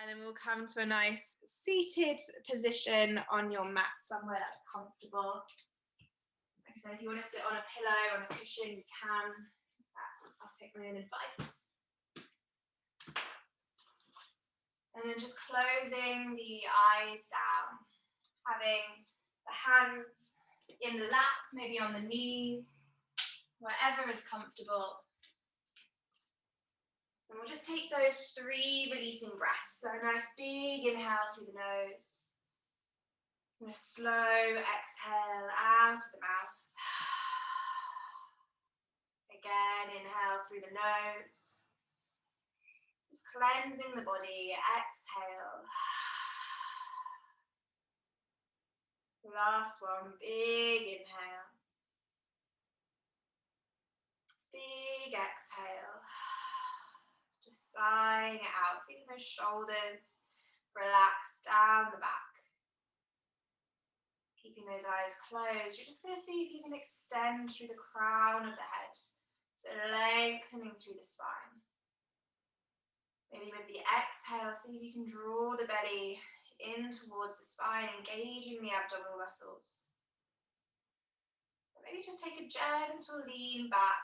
And then we'll come to a nice seated position on your mat, somewhere that's comfortable. Like I said, if you want to sit on a pillow, on a cushion, you can. I'll take my own advice. And then just closing the eyes down, having the hands in the lap, maybe on the knees, wherever is comfortable. And we'll just take those 3 releasing breaths. So a nice big inhale through the nose. And a slow exhale out of the mouth. Again, inhale through the nose. Just cleansing the body, exhale. Last one, big inhale. Big exhale. Just sighing it out, feeling those shoulders relax down the back. Keeping those eyes closed, you're just going to see if you can extend through the crown of the head. So lengthening through the spine. Maybe with the exhale, see if you can draw the belly in towards the spine, engaging the abdominal muscles. Or maybe just take a gentle lean back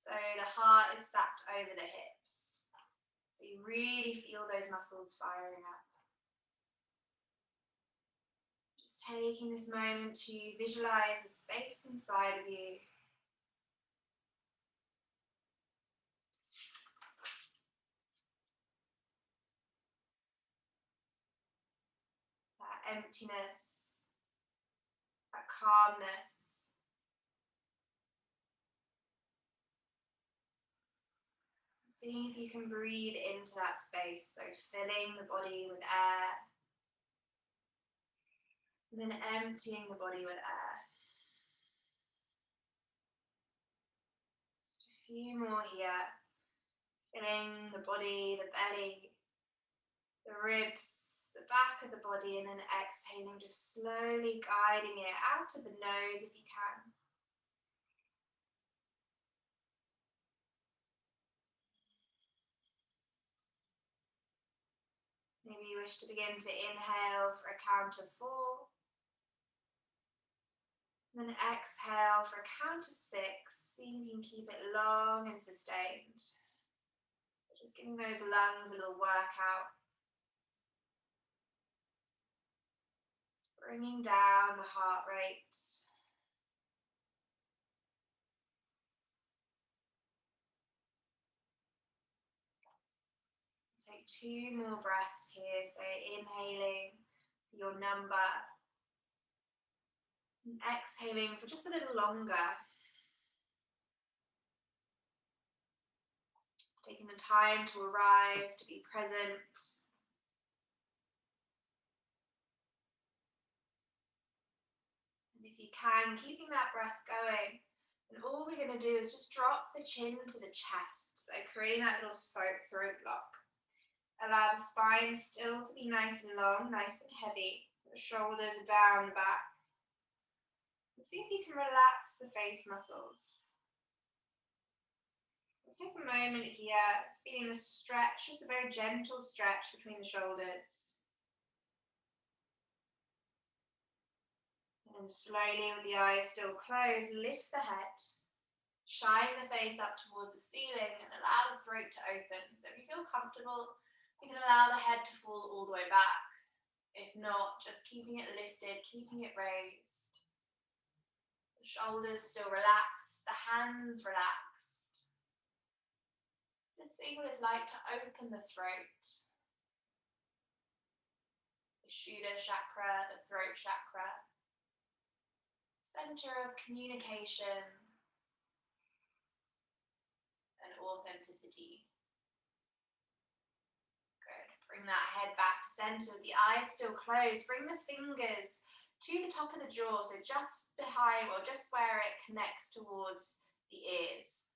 so the heart is stacked over the hips. So you really feel those muscles firing up. Just taking this moment to visualize the space inside of you. That emptiness, that calmness. Seeing if you can breathe into that space, so filling the body with air, and then emptying the body with air. Just a few more here, filling the body, the belly, the ribs, the back of the body, and then exhaling, just slowly guiding it out of the nose if you can. Maybe you wish to begin to inhale for a count of 4. And then exhale for a count of 6. See if you can keep it long and sustained. Just giving those lungs a little workout. Just bringing down the heart rate. Take 2 more breaths here. So inhaling for your number. And exhaling for just a little longer. Taking the time to arrive, to be present. And if you can, keeping that breath going. And all we're going to do is just drop the chin to the chest. So creating that little throat block. Allow the spine still to be nice and long, nice and heavy. The shoulders are down the back. And see if you can relax the face muscles. We'll take a moment here, feeling the stretch, just a very gentle stretch between the shoulders. And slowly, with the eyes still closed, lift the head. Shine the face up towards the ceiling and allow the throat to open. So if you feel comfortable, you can allow the head to fall all the way back. If not, just keeping it lifted, keeping it raised. The shoulders still relaxed, the hands relaxed. Just see what it's like to open the throat. The Vishuddha chakra, the throat chakra. Center of communication and authenticity. Bring that head back to center, the eyes still closed. Bring the fingers to the top of the jaw, so just behind, or just where it connects towards the ears.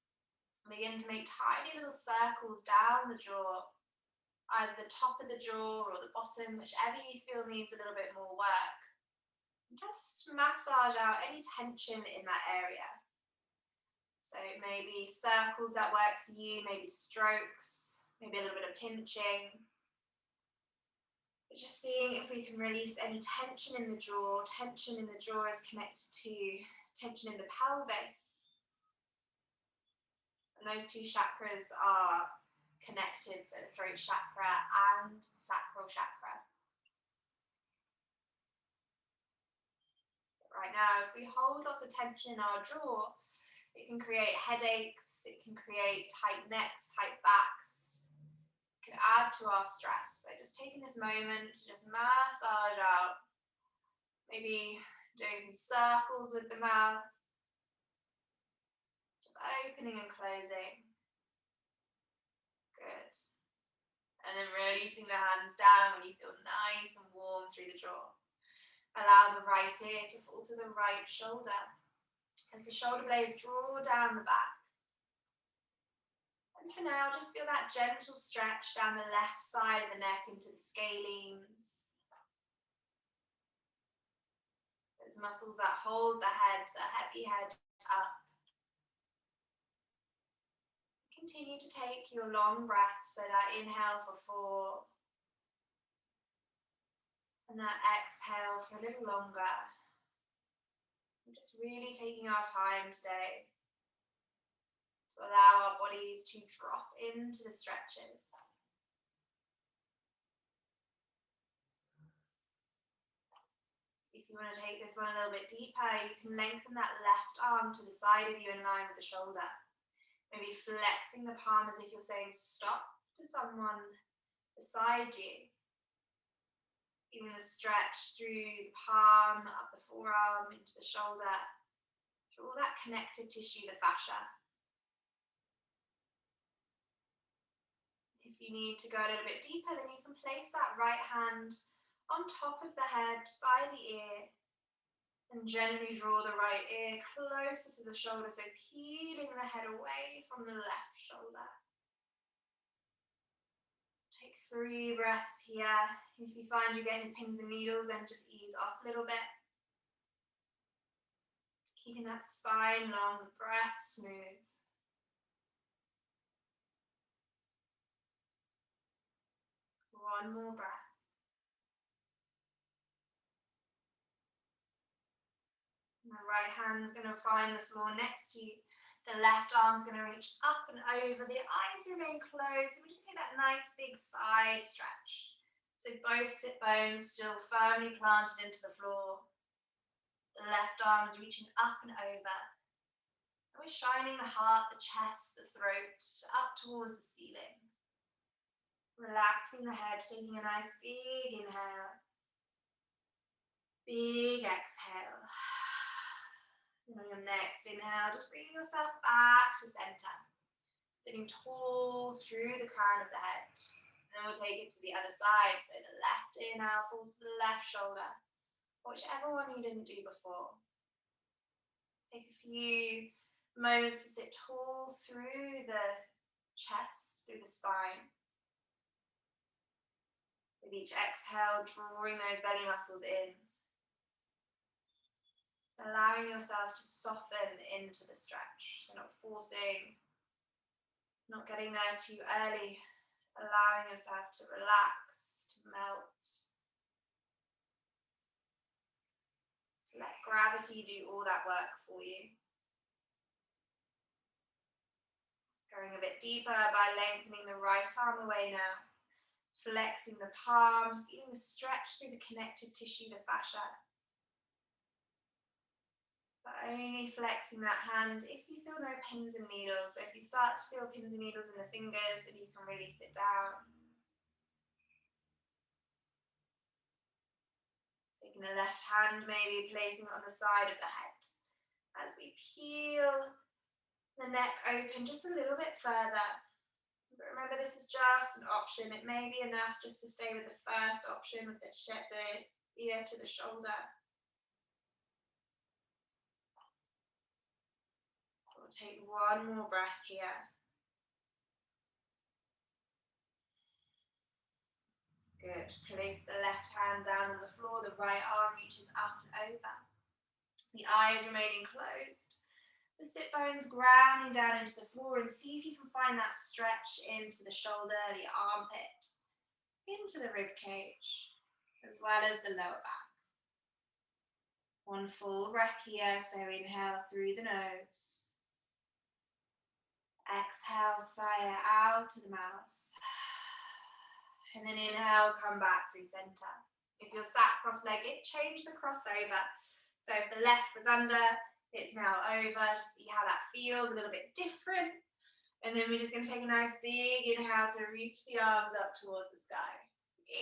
Begin to make tiny little circles down the jaw, either the top of the jaw or the bottom, whichever you feel needs a little bit more work. And just massage out any tension in that area. So maybe circles that work for you, maybe strokes, maybe a little bit of pinching. But just seeing if we can release any tension in the jaw. Tension in the jaw is connected to tension in the pelvis. And those two chakras are connected, so the throat chakra and sacral chakra. But right now, if we hold lots of tension in our jaw, it can create headaches, it can create tight necks, tight backs. It can add to our stress. So just taking this moment to just massage out. Maybe doing some circles with the mouth. Just opening and closing. Good. And then releasing the hands down when you feel nice and warm through the jaw. Allow the right ear to fall to the right shoulder. As the shoulder blades draw down the back. And for now, just feel that gentle stretch down the left side of the neck into the scalenes. Those muscles that hold the head, the heavy head up. Continue to take your long breaths, so that inhale for 4. And that exhale for a little longer. We're just really taking our time today to allow our bodies to drop into the stretches. If you want to take this one a little bit deeper, you can lengthen that left arm to the side of you in line with the shoulder. Maybe flexing the palm as if you're saying stop to someone beside you. Even the stretch through the palm, up the forearm, into the shoulder, through all that connective tissue, the fascia. If you need to go a little bit deeper, then you can place that right hand on top of the head by the ear and gently draw the right ear closer to the shoulder, so peeling the head away from the left shoulder. Take 3 breaths here. If you find you're getting pins and needles, then just ease off a little bit. Keeping that spine long, the breath smooth. One more breath. And the right hand's going to find the floor next to you. The left arm's going to reach up and over. The eyes remain closed. So we can take that nice big side stretch. So both sit bones still firmly planted into the floor. The left arm is reaching up and over. And we're shining the heart, the chest, the throat up towards the ceiling. Relaxing the head, taking a nice big inhale. Big exhale. And on your next inhale, just bring yourself back to center. Sitting tall through the crown of the head. And then we'll take it to the other side. So the left inhale falls to the left shoulder. Whichever one you didn't do before. Take a few moments to sit tall through the chest, through the spine. With each exhale, drawing those belly muscles in. Allowing yourself to soften into the stretch. So not forcing, not getting there too early. Allowing yourself to relax, to melt. To let gravity do all that work for you. Going a bit deeper by lengthening the right arm away now. Flexing the palm, feeling the stretch through the connective tissue, the fascia. But only flexing that hand if you feel no pins and needles. So if you start to feel pins and needles in the fingers, then you can really sit down. Taking the left hand, maybe placing it on the side of the head. As we peel the neck open just a little bit further. But remember, this is just an option. It may be enough just to stay with the first option, with the ear to the shoulder. We'll take one more breath here. Good. Place the left hand down on the floor. The right arm reaches up and over. The eyes remaining closed. The sit bones grounding down into the floor, and see if you can find that stretch into the shoulder, the armpit, into the rib cage. as well as the lower back. One full breath here, so inhale through the nose. Exhale, sigh it out to the mouth. And then inhale, come back through center. If you're sat cross-legged, change the crossover. So if the left was under, it's now over. Just see how that feels, a little bit different. And then we're just going to take a nice big inhale to reach the arms up towards the sky.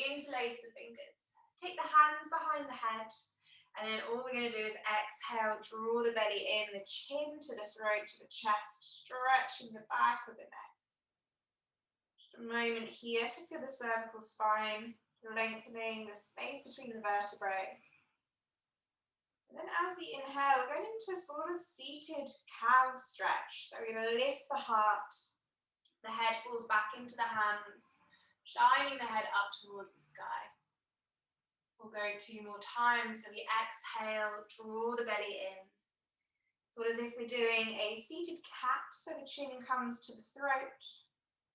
Interlace the fingers. Take the hands behind the head. And then all we're going to do is exhale, draw the belly in, the chin to the throat, to the chest, stretching the back of the neck. A moment here to feel the cervical spine, lengthening the space between the vertebrae. And then as we inhale, we're going into a sort of seated cow stretch. So we're going to lift the heart, the head falls back into the hands, shining the head up towards the sky. We'll go 2 more times. So we exhale, draw the belly in. Sort of as if we're doing a seated cat, so the chin comes to the throat.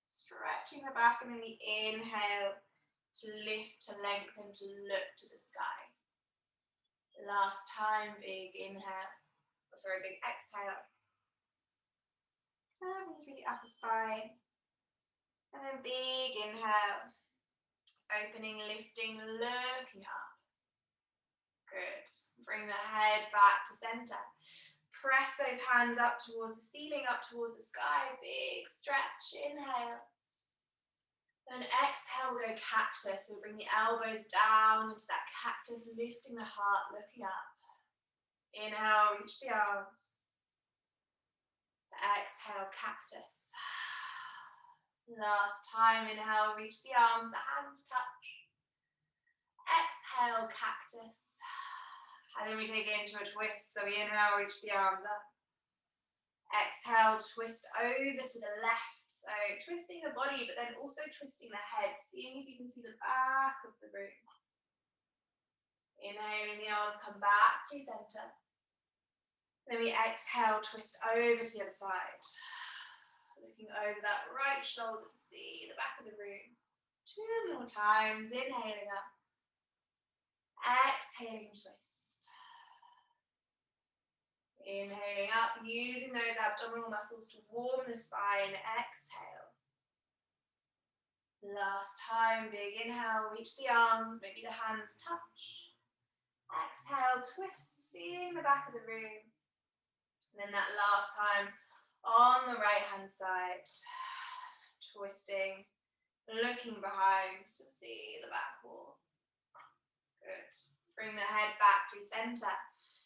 Stretching the back, and then we inhale to lift, to lengthen, to look to the sky. Last time, big inhale. Big exhale. Curving through the upper spine. And then big inhale. Opening, lifting, looking up. Good. Bring the head back to center. Press those hands up towards the ceiling, up towards the sky. Big stretch. Inhale. Then exhale, we'll go cactus. So bring the elbows down into that cactus, lifting the heart, looking up. Inhale, reach the arms. Exhale, cactus. Last time, inhale, reach the arms, the hands touch. Exhale, cactus. And then we take it into a twist. So we inhale, reach the arms up. Exhale, twist over to the left. So twisting the body, but then also twisting the head, seeing if you can see the back of the room. Inhaling, the arms come back through center. Then we exhale, twist over to the other side. Looking over that right shoulder to see the back of the room. 2 more times, inhaling up. Exhaling, twist. Inhaling up, using those abdominal muscles to warm the spine. Exhale. Last time, big inhale, reach the arms, maybe the hands touch. Exhale, twist, seeing the back of the room. And then that last time, on the right hand side, twisting, looking behind to see the back wall. Good. Bring the head back through center.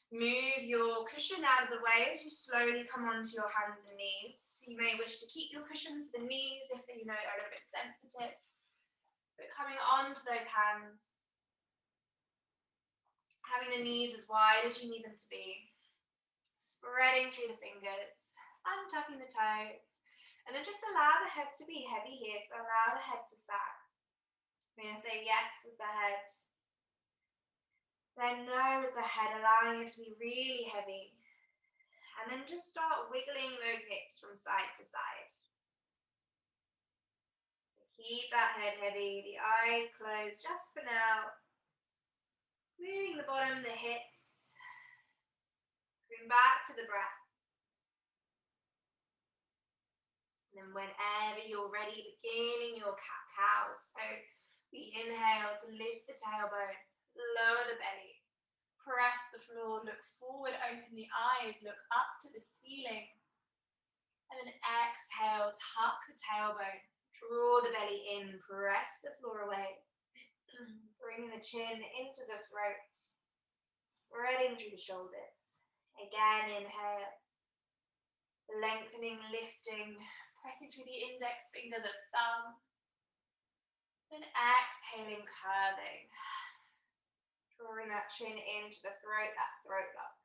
Move your cushion out of the way as you slowly come onto your hands and knees. You may wish to keep your cushion for the knees if they are a little bit sensitive. But coming onto those hands, having the knees as wide as you need them to be. Spreading through the fingers, untucking the toes. And then just allow the head to be heavy here, so allow the head to sag. I'm going to say yes with the head. Then no with the head, allowing it to be really heavy. And then just start wiggling those hips from side to side. Keep that head heavy, the eyes closed just for now. Moving the bottom, the hips. Bring back to the breath. And then whenever you're ready, beginning your cat-cow. So we inhale to lift the tailbone. Lower the belly, press the floor, look forward, open the eyes, look up to the ceiling. And then exhale, tuck the tailbone, draw the belly in, press the floor away. Bring the chin into the throat, spreading through the shoulders. Again, inhale, lengthening, lifting, pressing through the index finger, the thumb. Then exhaling, curving. Drawing that chin into the throat, that throat lock.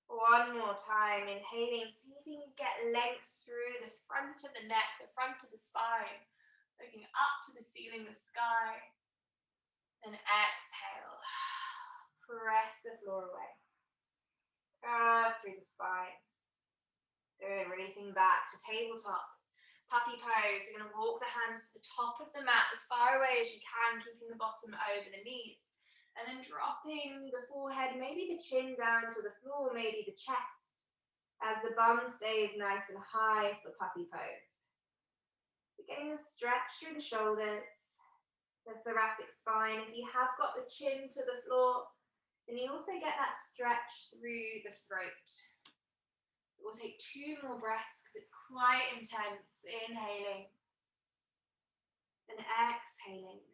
One more time, inhaling, see if you can get length through the front of the neck, the front of the spine, looking up to the ceiling, the sky. Then exhale, press the floor away. Curve through the spine. Good, releasing back to tabletop. Puppy pose, we're going to walk the hands to the top of the mat as far away as you can, keeping the bottom over the knees. And then dropping the forehead, maybe the chin down to the floor, maybe the chest, as the bum stays nice and high for puppy pose. So getting a stretch through the shoulders, the thoracic spine. If you have got the chin to the floor, then you also get that stretch through the throat. We'll take 2 more breaths because it's quite intense. Inhaling and exhaling.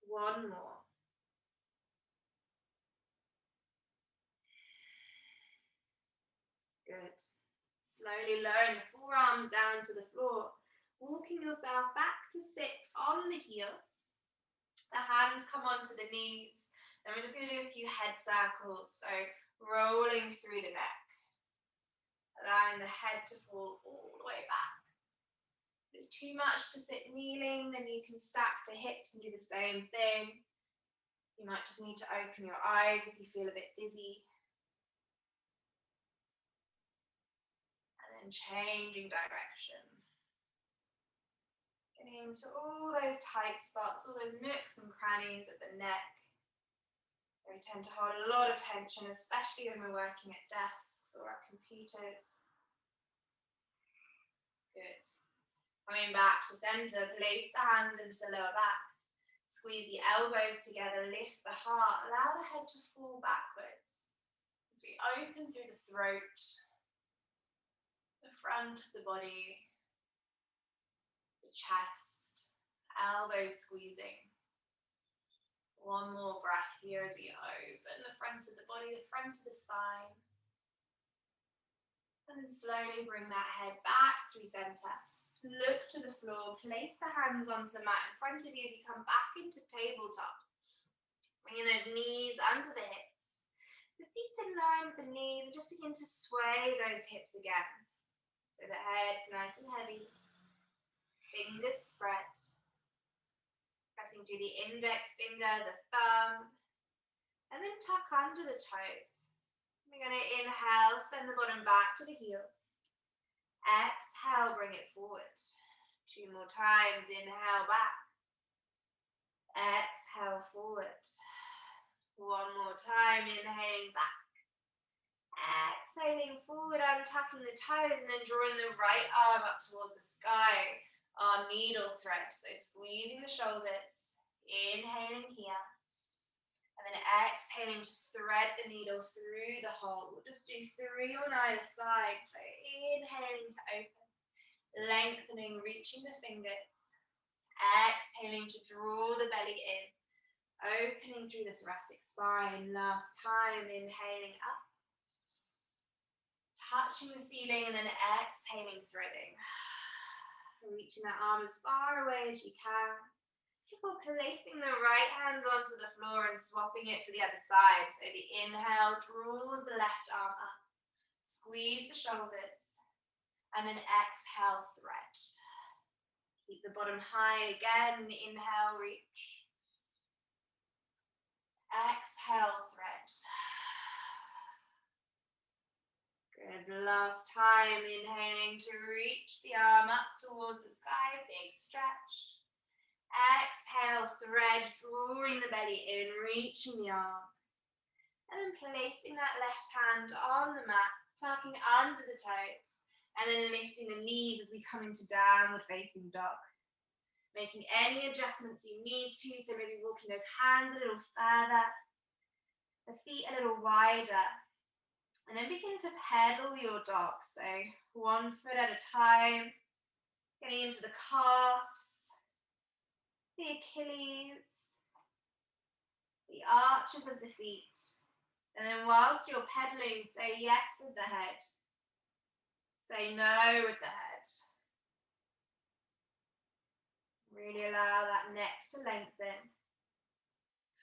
1 more. Good. Slowly lowering the forearms down to the floor, walking yourself back to sit on the heels. The hands come onto the knees. And we're just going to do a few head circles. So rolling through the neck. Allowing the head to fall all the way back. If it's too much to sit kneeling, then you can stack the hips and do the same thing. You might just need to open your eyes if you feel a bit dizzy. And then changing direction. Getting into all those tight spots, all those nooks and crannies at the neck. We tend to hold a lot of tension, especially when we're working at desks or at computers. Good. Coming back to center, place the hands into the lower back. Squeeze the elbows together, lift the heart, allow the head to fall backwards. As we open through the throat, the front of the body, the chest, elbows squeezing. 1 more breath here as we open the front of the body, the front of the spine. And then slowly bring that head back through center. Look to the floor, place the hands onto the mat in front of you as you come back into tabletop. Bringing those knees under the hips. The feet in line with the knees and just begin to sway those hips again. So the head's nice and heavy. Fingers spread. Pressing through the index finger, the thumb. And then tuck under the toes. We're going to inhale, send the bottom back to the heels. Exhale, bring it forward. 2 more times. Inhale back. Exhale forward. 1 more time. Inhaling back. Exhaling forward, untucking the toes and then drawing the right arm up towards the sky. Our needle thread. So squeezing the shoulders. Inhaling here. And then exhaling to thread the needle through the hole. We'll just do 3 on either side. So inhaling to open, lengthening, reaching the fingers. Exhaling to draw the belly in, opening through the thoracic spine. Last time, inhaling up, touching the ceiling and then exhaling, threading. Reaching that arm as far away as you can. Before placing the right hand onto the floor and swapping it to the other side. So the inhale draws the left arm up. Squeeze the shoulders. And then exhale, thread. Keep the bottom high again. Inhale, reach. Exhale, thread. Good. Last time, inhaling to reach the arm up towards the sky. Big stretch. Exhale, thread, drawing the belly in, reaching the arm. And then placing that left hand on the mat, tucking under the toes. And then lifting the knees as we come into downward facing dog. Making any adjustments you need to. So maybe walking those hands a little further. The feet a little wider. And then begin to pedal your dog. So 1 foot at a time. Getting into the calves. The Achilles, the arches of the feet. And then whilst you're pedaling, say yes with the head. Say no with the head. Really allow that neck to lengthen.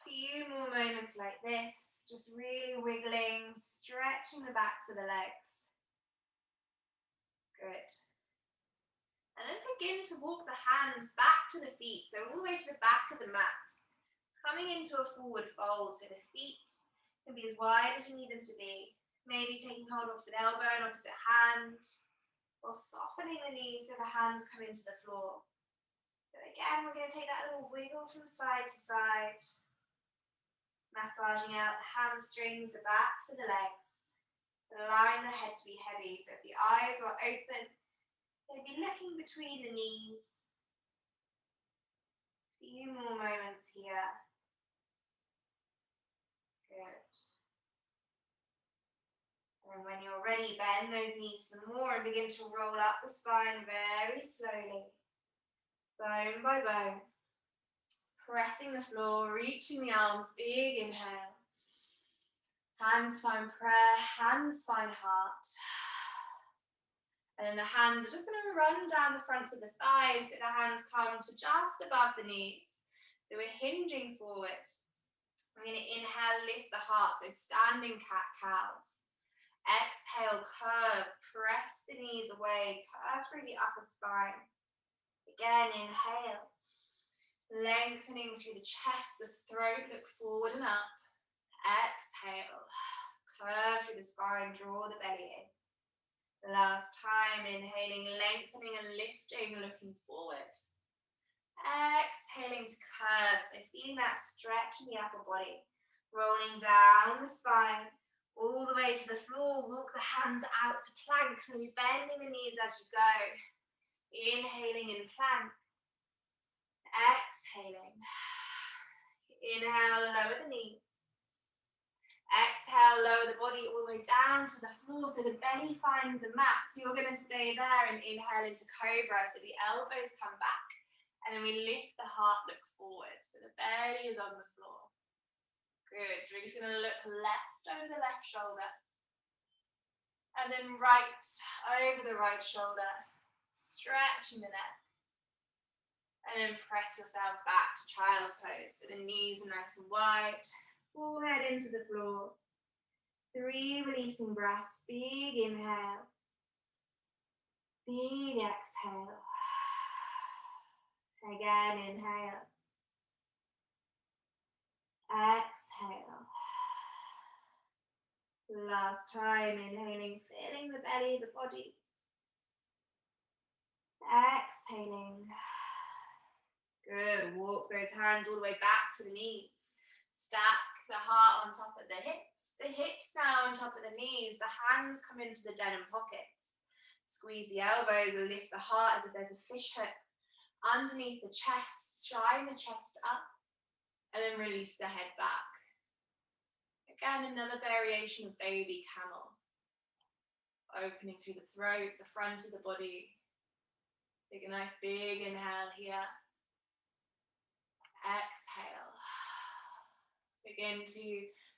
Few more moments like this, just really wiggling, stretching the backs of the legs. Good. And then begin to walk the hands back to the feet, so all the way to the back of the mat. Coming into a forward fold, so the feet can be as wide as you need them to be. Maybe taking hold of opposite elbow and opposite hand. Or softening the knees so the hands come into the floor. So again, we're going to take that little wiggle from side to side, massaging out the hamstrings, the backs of the legs, allowing the head to be heavy. So if the eyes are open, they'd be looking between the knees. A few more moments here. Good. And when you're ready, bend those knees some more and begin to roll up the spine very slowly, bone by bone. Pressing the floor, reaching the arms, big inhale. Hands find prayer, hands find heart. And then the hands are just going to run down the fronts of the thighs so the hands come to just above the knees. So we're hinging forward. I'm going to inhale, lift the heart, so standing cat-cows. Exhale, curve, press the knees away, curve through the upper spine. Again, inhale. Lengthening through the chest, the throat, look forward and up. Exhale, curve through the spine, draw the belly in. Last time, inhaling, lengthening and lifting, looking forward. Exhaling to curve, so feeling that stretch in the upper body. Rolling down the spine, all the way to the floor. Walk the hands out to plank, so you're bending the knees as you go. Inhaling in plank. Exhaling. Inhale, lower the knees. Exhale, lower the body all the way down to the floor so the belly finds the mat. So you're going to stay there and inhale into cobra so the elbows come back. And then we lift the heart, look forward. So the belly is on the floor. Good. We're just going to look left over the left shoulder. And then right over the right shoulder. Stretching the neck. And then press yourself back to child's pose. So the knees are nice and wide. Forehead into the floor. 3 releasing breaths. Big inhale. Big exhale. Again, inhale. Exhale. Last time, inhaling, filling the belly, the body. Exhaling. Good. Walk those hands all the way back to the knees. Stack the heart on top of the hips now on top of the knees, the hands come into the denim pockets. Squeeze the elbows and lift the heart as if there's a fish hook underneath the chest, shine the chest up, and then release the head back. Again, another variation of baby camel. Opening through the throat, the front of the body. Take a nice big inhale here. Exhale. Begin to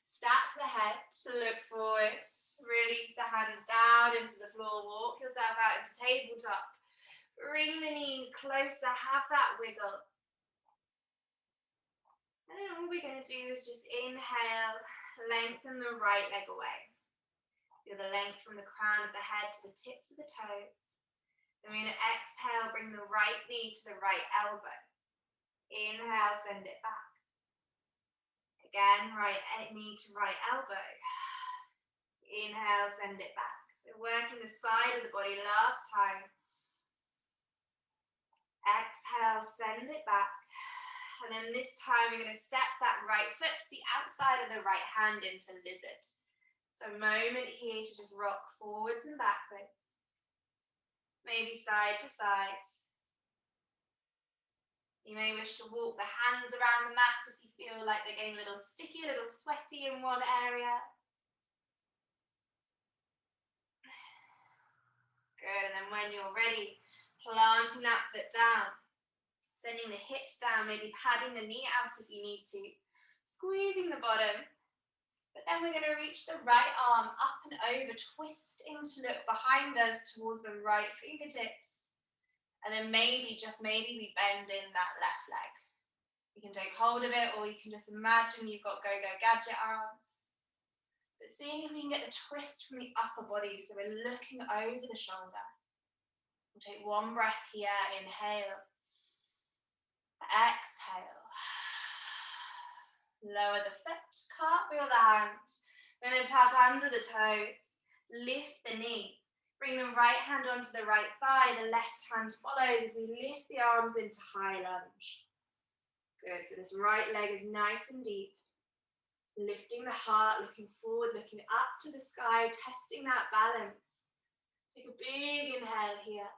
stack the head to look forward. Release the hands down into the floor. Walk yourself out into tabletop. Bring the knees closer. Have that wiggle. And then all we're going to do is just inhale. Lengthen the right leg away. Feel the length from the crown of the head to the tips of the toes. Then we're going to exhale. Bring the right knee to the right elbow. Inhale. Send it back. Again, right knee to right elbow. Inhale, send it back. So working the side of the body last time. Exhale, send it back. And then this time we're going to step that right foot to the outside of the right hand into lizard. So a moment here to just rock forwards and backwards. Maybe side to side. You may wish to walk the hands around the mat if you feel like they're getting a little sticky, a little sweaty in one area. Good, and then when you're ready, planting that foot down, sending the hips down, maybe padding the knee out if you need to, squeezing the bottom. But then we're going to reach the right arm up and over, twisting to look behind us towards the right fingertips. And then maybe, just maybe, we bend in that left leg. You can take hold of it, or you can just imagine you've got go-go gadget arms. But seeing if we can get the twist from the upper body, so we're looking over the shoulder. We'll take one breath here, inhale. Exhale. Lower the foot, cartwheel the hand. We're going to tap under the toes, lift the knee. Bring the right hand onto the right thigh, the left hand follows as we lift the arms into high lunge. Good, so this right leg is nice and deep. Lifting the heart, looking forward, looking up to the sky, testing that balance. Take a big inhale here.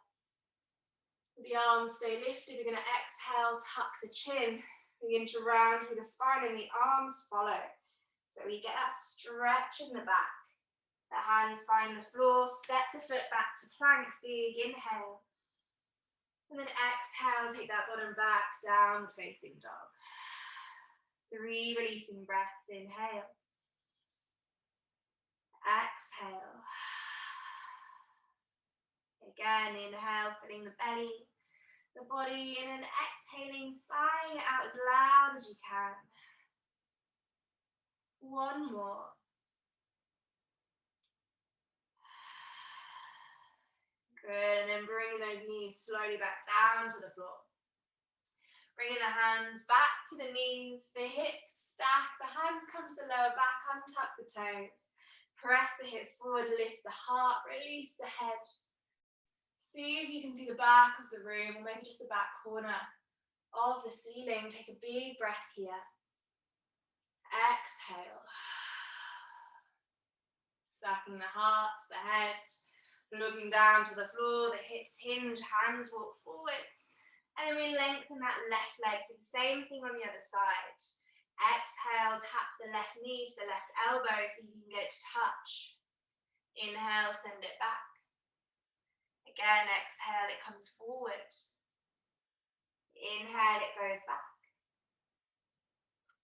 The arms stay lifted. We're going to exhale, tuck the chin. Begin to round through the spine and the arms follow. So we get that stretch in the back. The hands find the floor, step the foot back to plank, big inhale. And then exhale, take that bottom back, down facing dog. 3 releasing breaths, inhale. Exhale. Again, inhale, filling the belly, the body, and then exhaling, sighing out as loud as you can. One more. Good, and then bringing those knees slowly back down to the floor. Bringing the hands back to the knees, the hips stack, the hands come to the lower back, untuck the toes. Press the hips forward, lift the heart, release the head. See if you can see the back of the room, or maybe just the back corner of the ceiling. Take a big breath here. Exhale. Stacking the heart, the head. Looking down to the floor, the hips hinge, hands walk forward. And then we lengthen that left leg. So the same thing on the other side. Exhale, tap the left knee to the left elbow so you can get it to touch. Inhale, send it back. Again, exhale, it comes forward. Inhale, it goes back.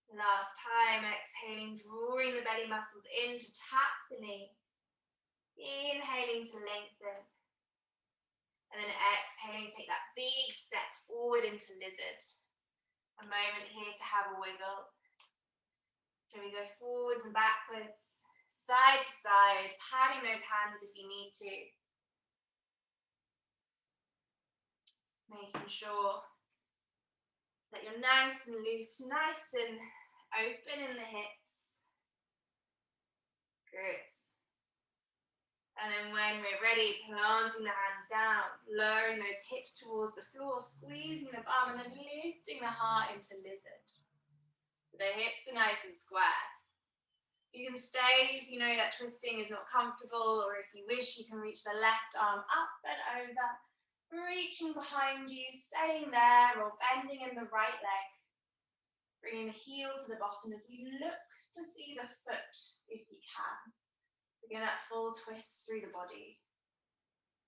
Last time, exhaling, drawing the belly muscles in to tap the knee. Inhaling to lengthen. And then exhaling, take that big step forward into lizard. A moment here to have a wiggle. So we go forwards and backwards, side to side, patting those hands if you need to. Making sure that you're nice and loose, nice and open in the hips. Good. And then when we're ready, planting the hands down, lowering those hips towards the floor, squeezing the bum, and then lifting the heart into lizard. The hips are nice and square. You can stay if you know that twisting is not comfortable, or if you wish, you can reach the left arm up and over, reaching behind you, staying there, or bending in the right leg. Bringing the heel to the bottom as we look to see the foot if you can. Again, that full twist through the body.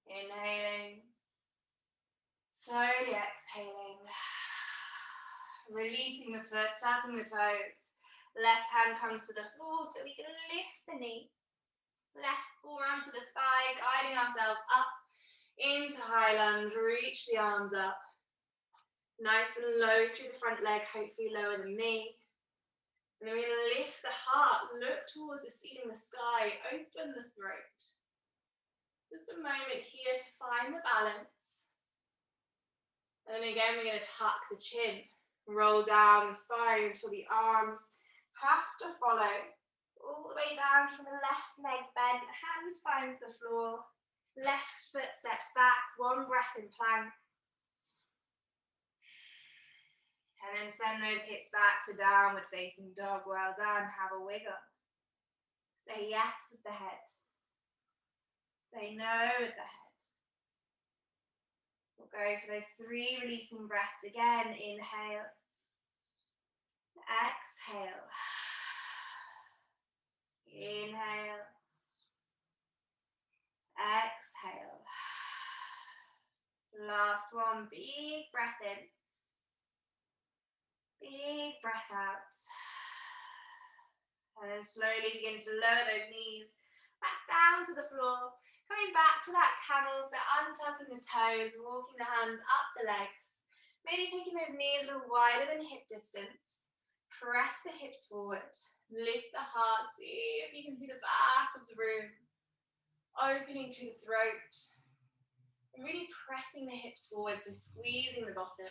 Inhaling. Slowly exhaling. Releasing the foot, tapping the toes. Left hand comes to the floor so we can lift the knee. Left forearm to the thigh, guiding ourselves up into high lunge. Reach the arms up. Nice and low through the front leg, hopefully lower than me. And then we lift the heart, look towards the ceiling, the sky, open the throat. Just a moment here to find the balance. And then again, we're going to tuck the chin, roll down the spine until the arms have to follow. All the way down to the left leg bent, hands find the floor, left foot steps back, one breath in plank. And then send those hips back to downward facing dog. Well done. Have a wiggle. Say yes with the head. Say no with the head. We'll go for those 3 releasing breaths again. Inhale. Exhale. Inhale. Exhale. Last one. Big breath in. Big breath out. And then slowly begin to lower those knees back down to the floor. Coming back to that camel, so untucking the toes, walking the hands up the legs. Maybe taking those knees a little wider than hip distance. Press the hips forward. Lift the heart. See if you can see the back of the room. Opening through the throat. And really pressing the hips forward, so squeezing the bottom.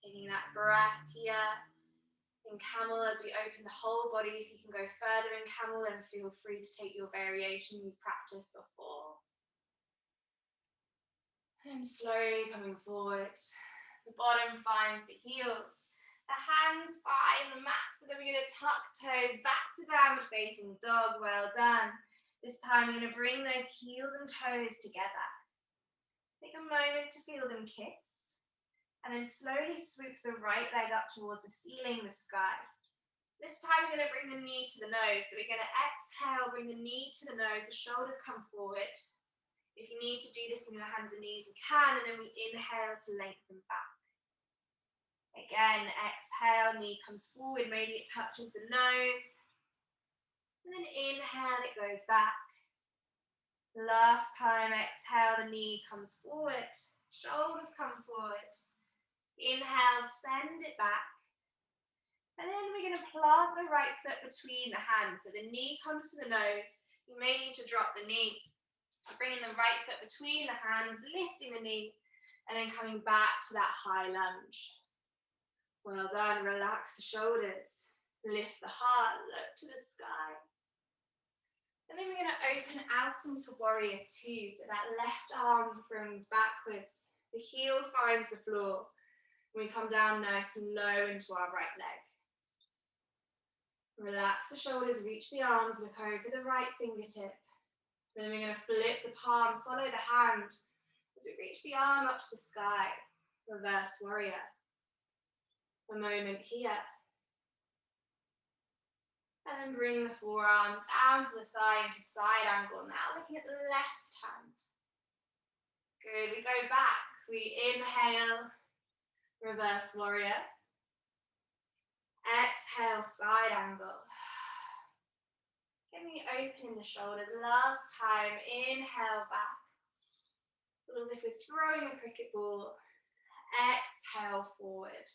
Taking that breath here in camel as we open the whole body. If you can go further in camel, then feel free to take your variation you've practiced before. And slowly coming forward. The bottom finds the heels. The hands find the mat. So then we're going to tuck toes back to downward facing dog. Well done. This time we're going to bring those heels and toes together. Take a moment to feel them kiss. And then slowly swoop the right leg up towards the ceiling, the sky. This time we're going to bring the knee to the nose. So we're going to exhale, bring the knee to the nose, the shoulders come forward. If you need to do this in your hands and knees, you can. And then we inhale to lengthen back. Again, exhale, knee comes forward. Maybe it touches the nose. And then inhale, it goes back. Last time, exhale, the knee comes forward. Shoulders come forward. Inhale, send it back. And then we're going to plant the right foot between the hands. So the knee comes to the nose. You may need to drop the knee. Bringing the right foot between the hands, lifting the knee, and then coming back to that high lunge. Well done. Relax the shoulders. Lift the heart. Look to the sky. And then we're going to open out into warrior two. So that left arm brings backwards. The heel finds the floor. We come down nice and low into our right leg. Relax the shoulders, reach the arms, look over the right fingertip. Then we're going to flip the palm, follow the hand as we reach the arm up to the sky. Reverse warrior. A moment here. And then bring the forearm down to the thigh into side angle. Now looking at the left hand. Good, we go back. We inhale, reverse warrior. Exhale, side angle. Get me open in the shoulders. Last time, inhale back. Sort of as if we're throwing a cricket ball. Exhale forward.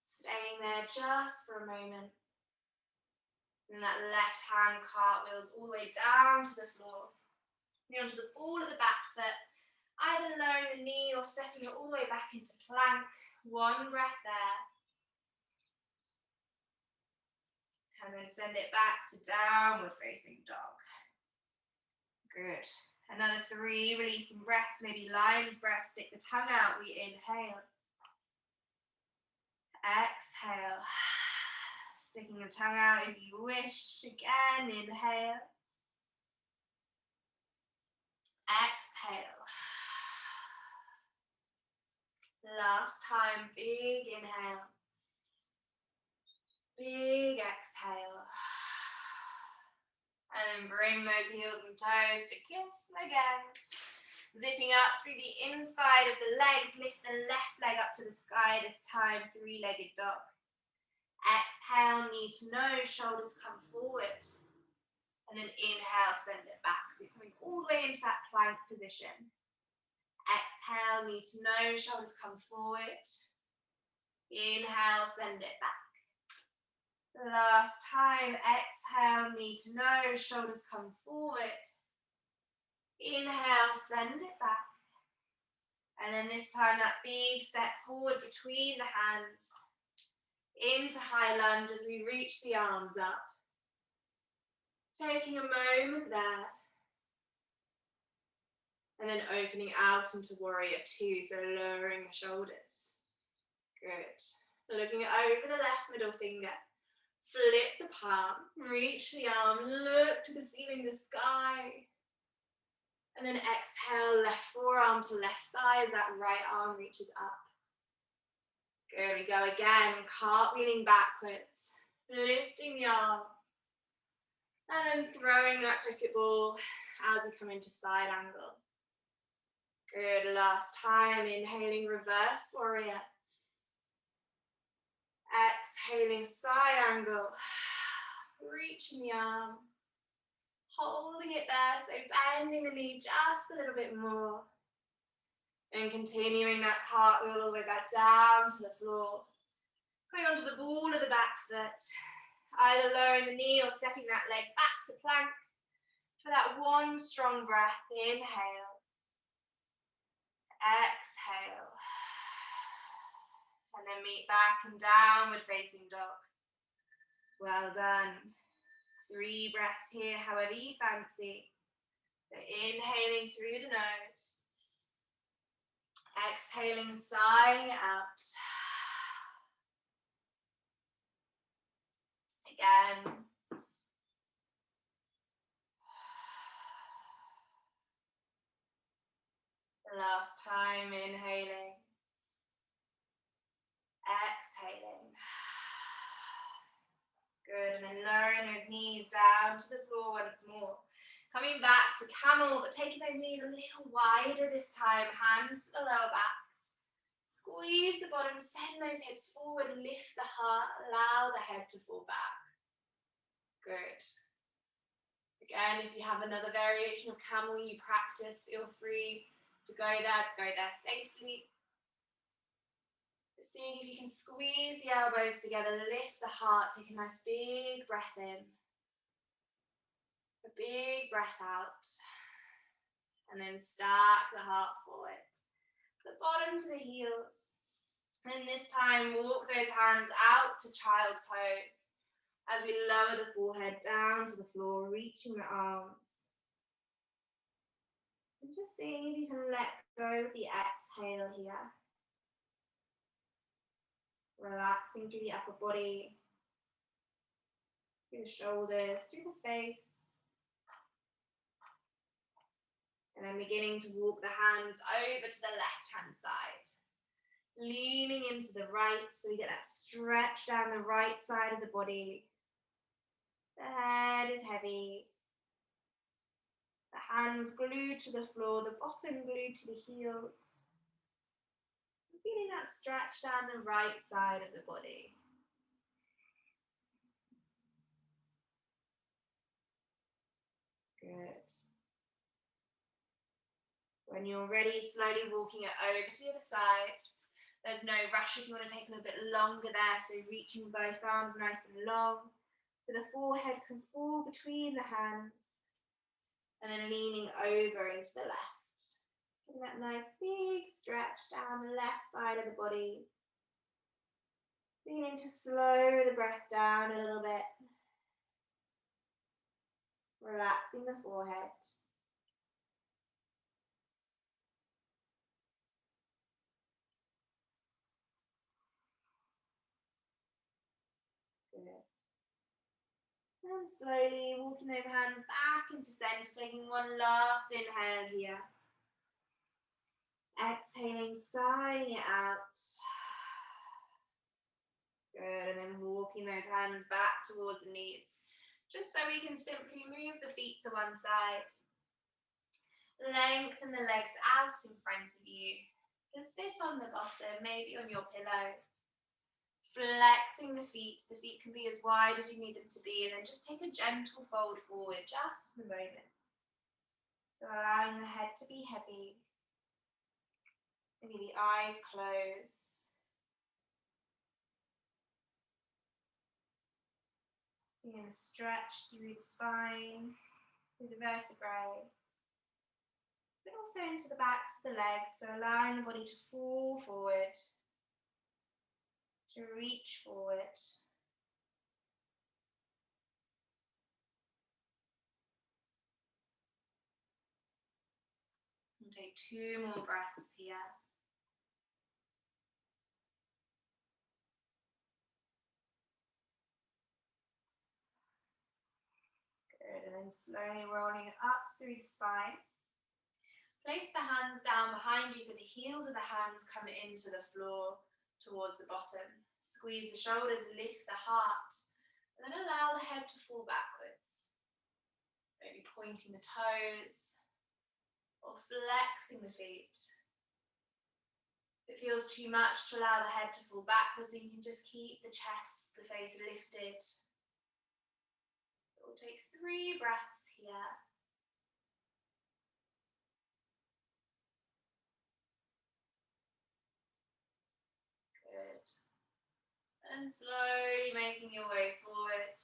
Staying there just for a moment. And that left hand cartwheels all the way down to the floor. Knee onto the ball of the back foot. Either lowering the knee or stepping it all the way back into plank. One breath there. And then send it back to downward facing dog. Good. Another three, releasing breaths, maybe lion's breath, stick the tongue out, we inhale. Exhale. Sticking the tongue out if you wish. Again, inhale. Exhale. Last time, big inhale. Big exhale. And then bring those heels and toes to kiss again. Zipping up through the inside of the legs. Lift the left leg up to the sky this time. Three-legged dog. Exhale, knee to nose. Shoulders come forward. And then inhale, send it back. So you're coming all the way into that plank position. Exhale, knee to nose. Shoulders come forward. Inhale, send it back. Last time, exhale, knee to nose, shoulders come forward. Inhale, send it back. And then this time, that big step forward between the hands. Into high lunge as we reach the arms up. Taking a moment there. And then opening out into warrior two, so lowering the shoulders. Good. Looking over the left middle finger. Flip the palm, reach the arm, look to the ceiling, the sky. And then exhale, left forearm to left thigh as that right arm reaches up. Good, we go again, cartwheeling backwards, lifting the arm. And then throwing that cricket ball as we come into side angle. Good, last time, inhaling reverse warrior. Exhaling side angle, reaching the arm, holding it there, so bending the knee just a little bit more. And continuing that cartwheel all the way back down to the floor. Going onto the ball of the back foot, either lowering the knee or stepping that leg back to plank. For that one strong breath, inhale, exhale. And then meet back and downward facing dog. Well done. 3 breaths here, however you fancy. So inhaling through the nose. Exhaling, sighing out. Again. Last time, inhaling. Exhaling. Good, and then lowering those knees down to the floor once more. Coming back to camel, but taking those knees a little wider this time. Hands to the lower back. Squeeze the bottom, send those hips forward, lift the heart, allow the head to fall back. Good. Again, if you have another variation of camel you practice, feel free to go there safely. But seeing if you can squeeze the elbows together, lift the heart, take a nice big breath in. A big breath out. And then stack the heart forward. The bottom to the heels. And this time, walk those hands out to child's pose. As we lower the forehead down to the floor, reaching the arms. And just seeing if you can let go with the exhale here. Relaxing through the upper body, through the shoulders, through the face. And then beginning to walk the hands over to the left-hand side. Leaning into the right, so we get that stretch down the right side of the body. The head is heavy. The hands glued to the floor, the bottom glued to the heels. Feeling that stretch down the right side of the body. Good. When you're ready, slowly walking it over to the other side. There's no rush if you want to take a little bit longer there, so reaching both arms nice and long. So the forehead can fall between the hands. And then leaning over into the left. Getting that nice big stretch down the left side of the body. Beginning to slow the breath down a little bit. Relaxing the forehead. Good. And slowly walking those hands back into center, taking one last inhale here. Exhaling, sighing it out. Good, and then walking those hands back towards the knees. Just so we can simply move the feet to one side. Lengthen the legs out in front of you. You can sit on the bottom, maybe on your pillow. Flexing the feet can be as wide as you need them to be, and then just take a gentle fold forward just for the moment. So allowing the head to be heavy, maybe the eyes close. Feeling the stretch through the spine, through the vertebrae, but also into the backs of the legs, so allowing the body to fall forward, to reach forward. And take 2 more breaths here. Good, and then slowly rolling it up through the spine. Place the hands down behind you so the heels of the hands come into the floor towards the bottom. Squeeze the shoulders, lift the heart, and then allow the head to fall backwards. Maybe pointing the toes or flexing the feet. If it feels too much to allow the head to fall backwards, then you can just keep the chest, the face lifted. We'll take 3 breaths here. Good. And slowly making your way forward.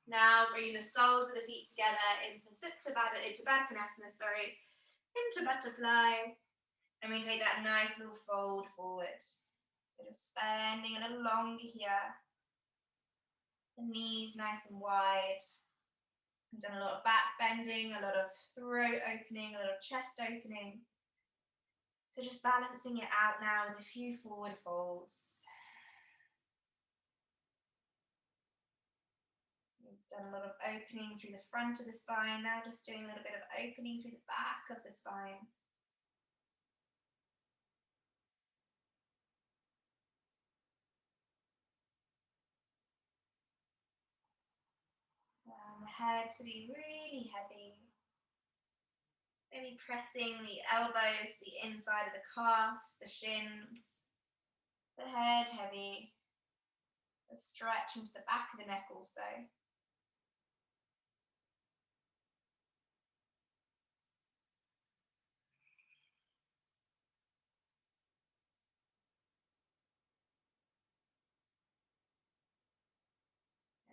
Now bringing the soles of the feet together into into butterfly. And we take that nice little fold forward. So just spending a little longer here. The knees nice and wide. We've done a lot of back bending, a lot of throat opening, a lot of chest opening. So just balancing it out now with a few forward folds. We've done a lot of opening through the front of the spine. Now just doing a little bit of opening through the back of the spine. The head to be really heavy. Maybe pressing the elbows, the inside of the calves, the shins. The head heavy. A stretch into the back of the neck also.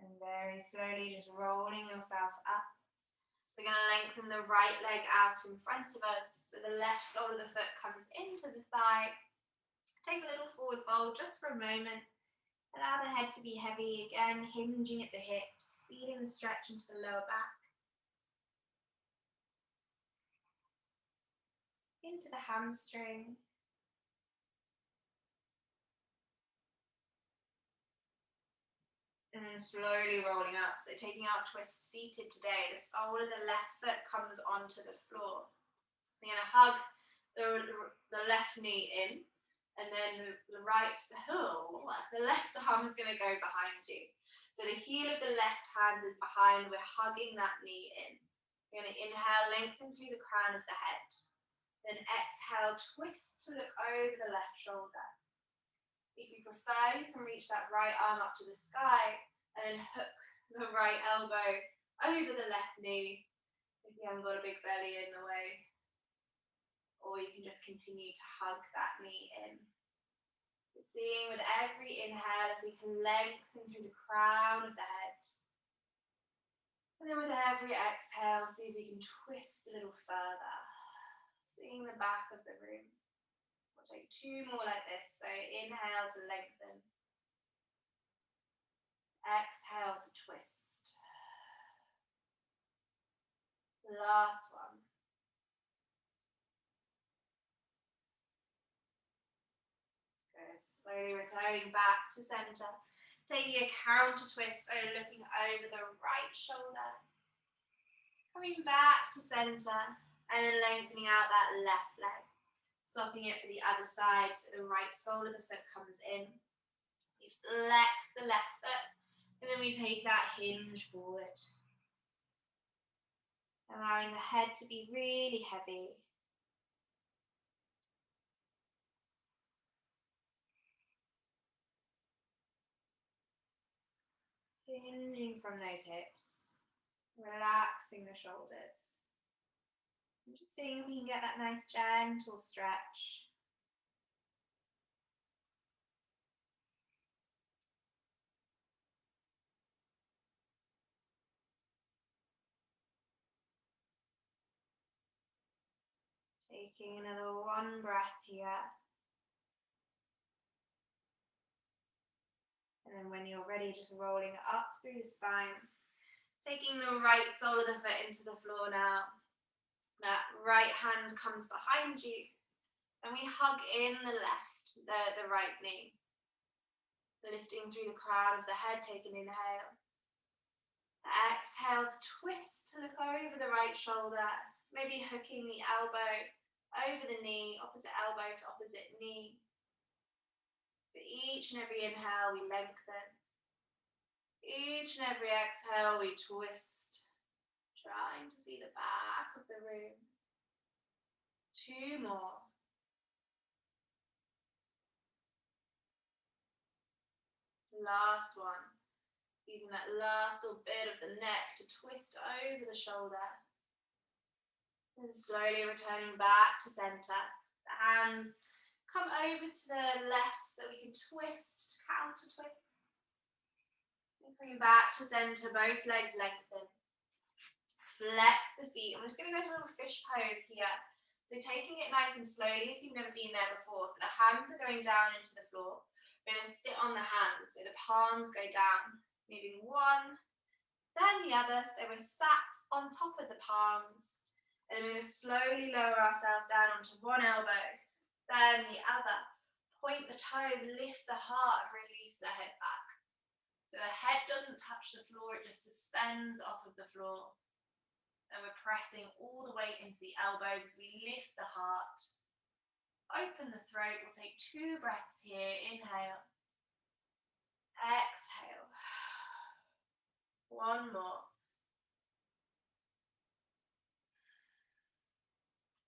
And very slowly just rolling yourself up. We're going to lengthen the right leg out in front of us, so the left sole of the foot comes into the thigh. Take a little forward fold just for a moment. Allow the head to be heavy, again hinging at the hips, feeling the stretch into the lower back. Into the hamstring. And then slowly rolling up, so taking our twist seated today. The sole of the left foot comes onto the floor. We're going to hug the left knee in, and then the left arm is going to go behind you. So the heel of the left hand is behind, we're hugging that knee in. We're going to inhale, lengthen through the crown of the head. Then exhale, twist to look over the left shoulder. If you prefer, you can reach that right arm up to the sky and then hook the right elbow over the left knee if you haven't got a big belly in the way. Or you can just continue to hug that knee in. Seeing with every inhale if we can lengthen through the crown of the head. And then with every exhale, see if we can twist a little further. Seeing the back of the room. We'll take two more like this. So inhale to lengthen. Exhale to twist. Last one. Good. Slowly returning back to center. Taking a counter twist, so looking over the right shoulder. Coming back to center and then lengthening out that left leg. Swapping it for the other side so the right sole of the foot comes in. You flex the left foot and then we take that hinge forward. Allowing the head to be really heavy. Hinging from those hips. Relaxing the shoulders. And just seeing if we can get that nice gentle stretch. Taking another one breath here. And then when you're ready, just rolling up through the spine. Taking the right sole of the foot into the floor now. That right hand comes behind you. And we hug in the left, the right knee. Lifting through the crown of the head, take an inhale. Exhale to twist to look over the right shoulder. Maybe hooking the elbow over the knee, opposite elbow to opposite knee. For each and every inhale, we lengthen. Each and every exhale, we twist. Trying to see the back of the room. Two more. Last one. Using that last little bit of the neck to twist over the shoulder. And slowly returning back to center. The hands come over to the left so we can twist, counter twist. And coming back to center, both legs lengthen. Flex the feet. I'm just going to go to a little fish pose here. So taking it nice and slowly if you've never been there before. So the hands are going down into the floor. We're going to sit on the hands. So the palms go down. Moving one, then the other. So we're sat on top of the palms. And then we're going to slowly lower ourselves down onto one elbow. Then the other. Point the toes, lift the heart, and release the head back. So the head doesn't touch the floor, it just suspends off of the floor. And we're pressing all the weight into the elbows as we lift the heart. Open the throat. We'll take 2 breaths here. Inhale. Exhale. One more.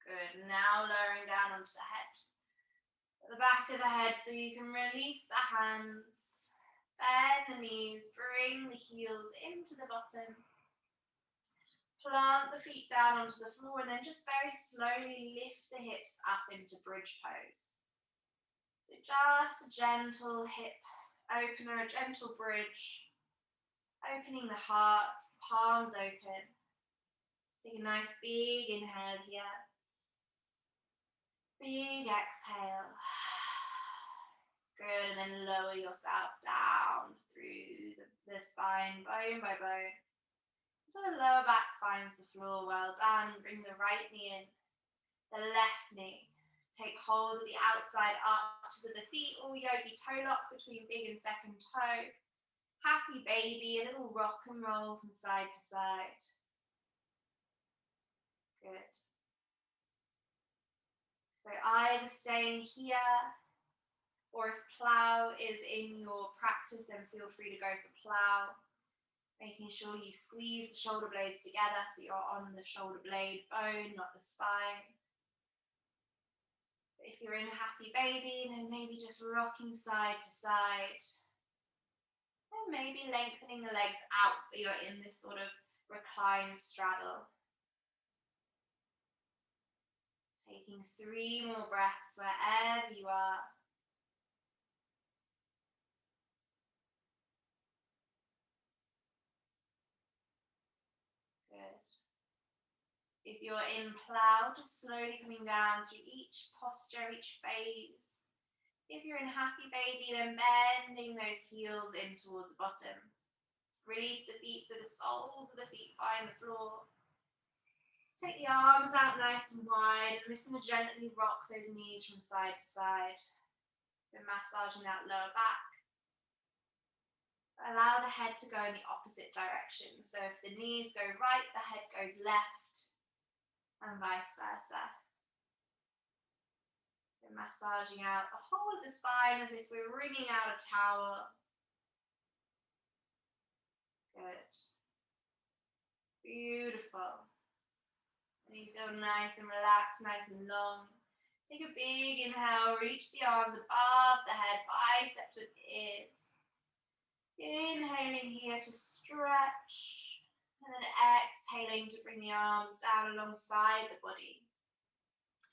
Good. Now lowering down onto the head. At the back of the head so you can release the hands. Bend the knees. Bring the heels into the bottom. Plant the feet down onto the floor and then just very slowly lift the hips up into bridge pose. So just a gentle hip opener, a gentle bridge. Opening the heart, palms open. Take a nice big inhale here. Big exhale. Good, and then lower yourself down through the spine, bone by bone. So the lower back finds the floor. Well done. Bring the right knee in, the left knee. Take hold of the outside arches of the feet, or yogi toe lock between big and second toe. Happy baby, a little rock and roll from side to side. Good. So either staying here, or if plow is in your practice, then feel free to go for plow. Making sure you squeeze the shoulder blades together so you're on the shoulder blade bone, not the spine. But if you're in happy baby, then maybe just rocking side to side. And maybe lengthening the legs out so you're in this sort of reclined straddle. Taking 3 more breaths wherever you are. Good. If you're in plow, just slowly coming down through each posture, each phase. If you're in happy baby, then bending those heels in towards the bottom. Release the feet so the soles of the feet find the floor. Take the arms out nice and wide. I'm just going to gently rock those knees from side to side. So massaging that lower back. Allow the head to go in the opposite direction. So if the knees go right, the head goes left, and vice versa. So massaging out the whole of the spine as if we're wringing out a towel. Good. Beautiful. And you feel nice and relaxed, nice and long. Take a big inhale, reach the arms above the head, biceps with ears. Inhaling here to stretch, and then exhaling to bring the arms down alongside the body.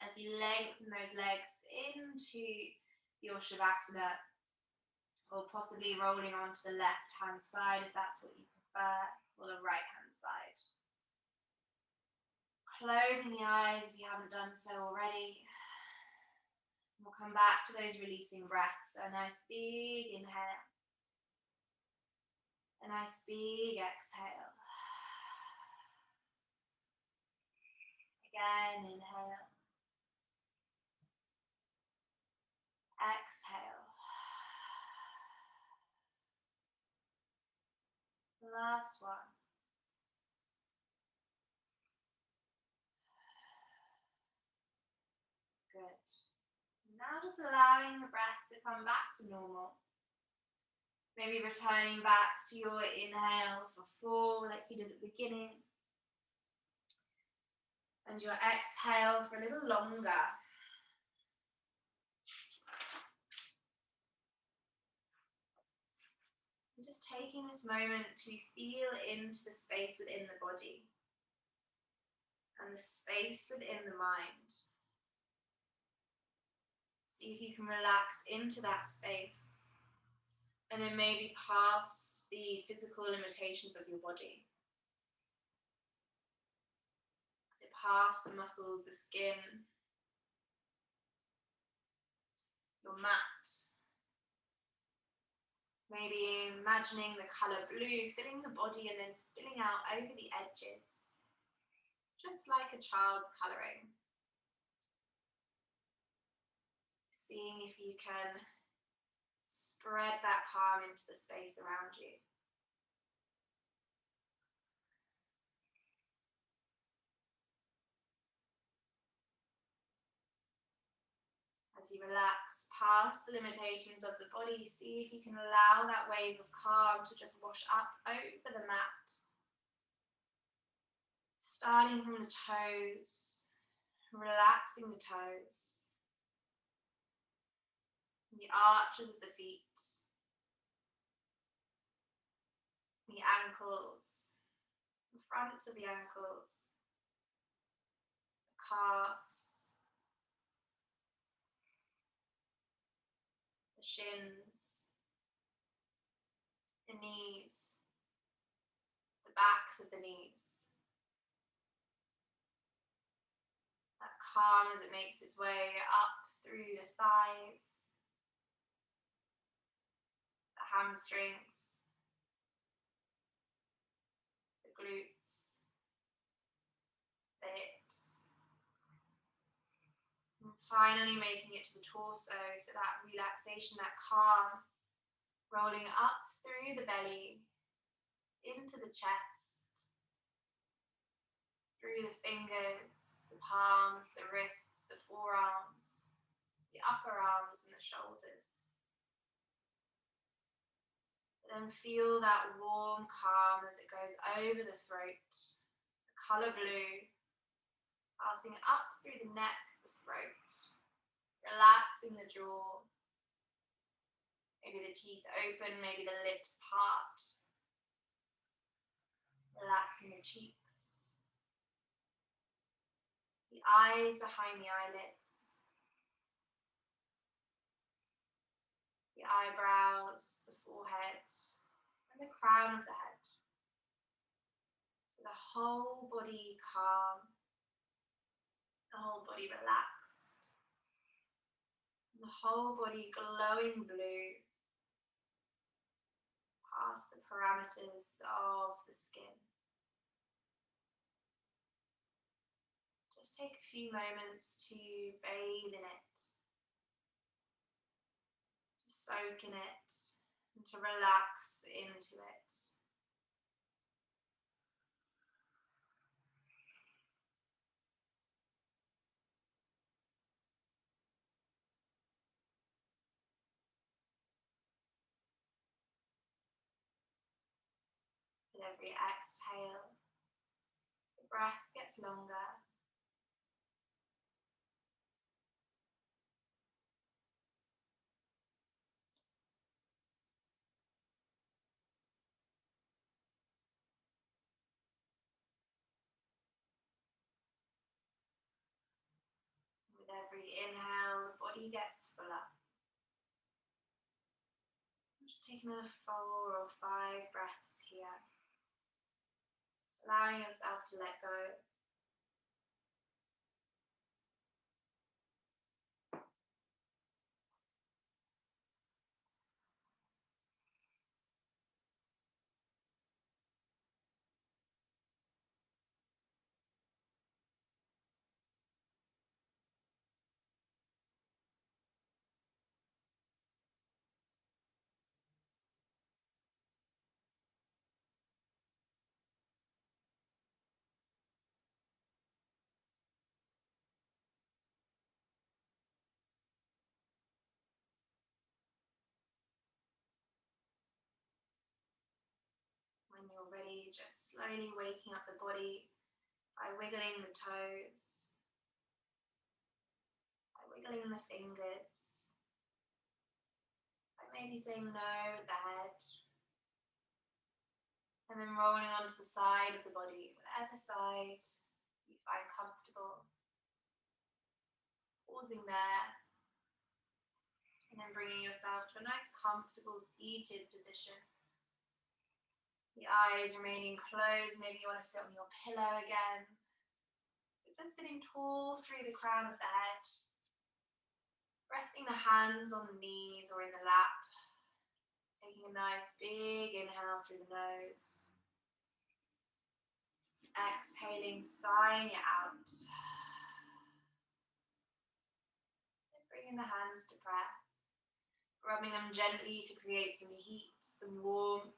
As you lengthen those legs into your Shavasana, or possibly rolling onto the left-hand side if that's what you prefer, or the right-hand side. Closing the eyes if you haven't done so already. We'll come back to those releasing breaths. So a nice big inhale. A nice big exhale. Again, inhale. Exhale. Last one. Good. Now just allowing the breath to come back to normal. Maybe returning back to your inhale for 4 like you did at the beginning. And your exhale for a little longer. And just taking this moment to feel into the space within the body and the space within the mind. See if you can relax into that space and then maybe past the physical limitations of your body. So past the muscles, the skin, your mat. Maybe imagining the colour blue filling the body and then spilling out over the edges, just like a child's colouring. Seeing if you can spread that calm into the space around you. As you relax past the limitations of the body, see if you can allow that wave of calm to just wash up over the mat. Starting from the toes, relaxing the toes, the arches of the feet, the ankles, the fronts of the ankles, the calves, the shins, the knees, the backs of the knees. That calm as it makes its way up through the thighs, the hamstrings, the glutes, the hips. And finally making it to the torso, so that relaxation, that calm, rolling up through the belly, into the chest, through the fingers, the palms, the wrists, the forearms, the upper arms and the shoulders. Then feel that warm calm as it goes over the throat, the colour blue, passing up through the neck, the throat, relaxing the jaw, maybe the teeth open, maybe the lips part, relaxing the cheeks, the eyes behind the eyelids, the eyebrows, the forehead, and the crown of the head. So the whole body calm, the whole body relaxed, and the whole body glowing blue past the parameters of the skin. Just take a few moments to bathe in it, to soak in it, and to relax into it. With every exhale, the breath gets longer. With every inhale, the body gets fuller. Just take another 4 or 5 breaths here. Just allowing yourself to let go. When you're ready, just slowly waking up the body by wiggling the toes, by wiggling the fingers, by maybe saying no with the head, and then rolling onto the side of the body, whatever side you find comfortable. Pausing there, and then bringing yourself to a nice comfortable seated position. The eyes remaining closed, maybe you want to sit on your pillow again. But just sitting tall through the crown of the head. Resting the hands on the knees or in the lap. Taking a nice big inhale through the nose. Exhaling, sighing it out. And bring bringing the hands to prayer, rubbing them gently to create some heat, some warmth.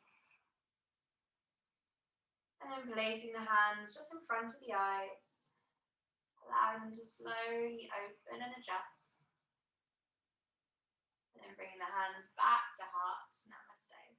And then placing the hands just in front of the eyes, allowing them to slowly open and adjust. And then bringing the hands back to heart. Namaste.